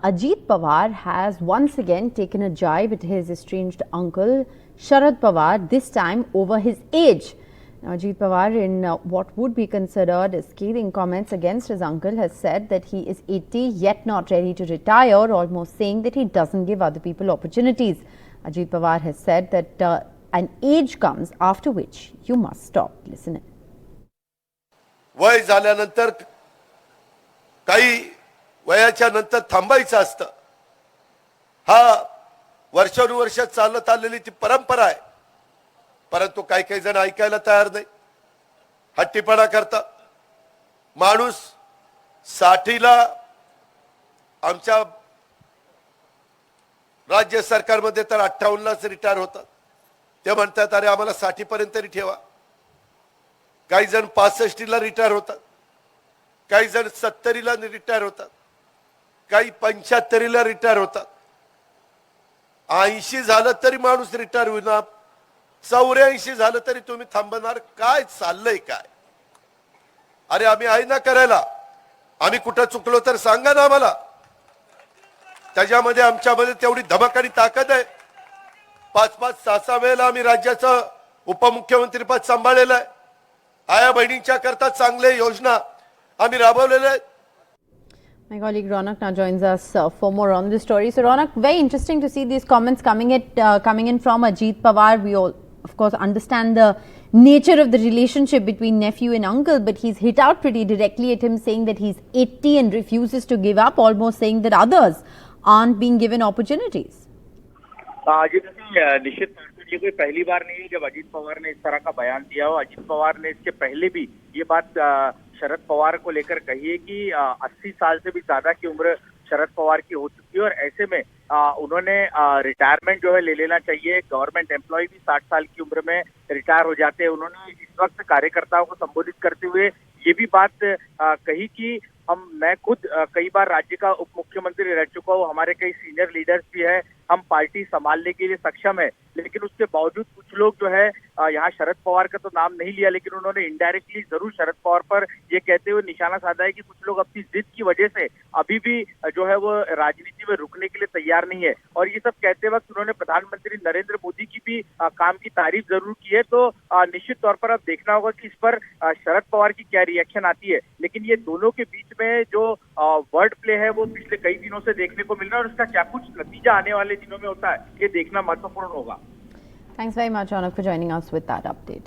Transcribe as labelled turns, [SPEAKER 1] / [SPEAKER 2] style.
[SPEAKER 1] Ajit Pawar has once again taken a jibe at his estranged uncle Sharad Pawar, this time over his age. Now, Ajit Pawar, in what would be considered scathing comments against his uncle, has said that he is 80 yet not ready to retire, almost saying that he doesn't give other people opportunities. Ajit Pawar has said that an age comes after which you must stop. Listen in.
[SPEAKER 2] वय झाल्यानंतर काही वयाच्या नंतर थांबायचं असतं. हा वर्षानुवर्ष चालत आलेली ती परंपरा आहे. परंतु काही काही जण ऐकायला तयार नाही, हट्टीपणा करतात. माणूस 60ला आमच्या राज्य सरकारमध्ये तर 58लाच रिटायर होतात. ते म्हणतात अरे आम्हाला 60 पर्यंत तरी ठेवा. काही जण 65ला रिटायर होतात, काही जण 70ला रिटायर होतात, काही 75ला रिटायर होतात. 80 झालं तरी माणूस रिटायर होणार, 84 झालं तरी तुम्ही थांबणार. काय चाललंय काय? अरे आम्ही आहे ना करायला. आम्ही कुठं चुकलो तर सांगा ना आम्हाला. त्याच्यामध्ये आमच्यामध्ये तेवढी धमक आणि ताकद आहे. 5-5, 6-6 वेळेला आम्ही राज्याचं उपमुख्यमंत्री पद सांभाळलेलं आहे. आया बहिणींच्या करता चांगले योजना आम्ही राबवलेल्या आहेत.
[SPEAKER 1] My colleague Ronak now joins us for more on this story. So Ronak, very interesting to see these comments coming in from Ajit Pawar. We all, of course, understand the nature of the relationship between nephew and uncle, but he's hit out pretty directly at him, saying that he's 80 and refuses to give up, almost saying that others aren't being given opportunities.
[SPEAKER 3] निश्चित ये कोई पहली बार नहीं है जब अजीत पवार ने इस तरह का बयान दिया हो. अजीत पवार ने इसके पहले भी ये बात शरद पवार को लेकर कही है कि 80 साल से भी ज्यादा की उम्र शरद पवार की हो चुकी है और ऐसे में उन्होंने रिटायरमेंट जो है ले लेना चाहिए. गवर्नमेंट एम्प्लॉय भी 60 साल की उम्र में रिटायर हो जाते हैं. उन्होंने इस वक्त कार्यकर्ताओं को संबोधित करते हुए ये भी बात कही कि मैं खुद कई बार राज्य का उप मुख्यमंत्री रह चुका हूँ, हमारे कई सीनियर लीडर्स भी है, हम पार्टी संभालने के लिए सक्षम है. लेकिन उसके बावजूद कुछ लोग जो है यहाँ शरद पवार का तो नाम नहीं लिया, लेकिन उन्होंने इनडायरेक्टली जरूर शरद पवार पर ये कहते हुए निशाना साधा है कि कुछ लोग अपनी जिद की वजह से अभी भी जो है वो राजनीति में रुकने के लिए तैयार नहीं है. और ये सब कहते वक्त उन्होंने प्रधानमंत्री नरेंद्र मोदी की भी काम की तारीफ जरूर की है. तो निश्चित तौर पर अब देखना होगा कि इस पर शरद पवार की क्या रिएक्शन आती है. लेकिन ये दोनों के बीच में जो वर्ड प्ले है वो पिछले कई दिनों से देखने को मिल रहा है और इसका क्या कुछ नतीजा आने वाले दिनों में होता है ये देखना महत्वपूर्ण होगा.
[SPEAKER 1] Thanks very much, Ronak, for joining us with that update.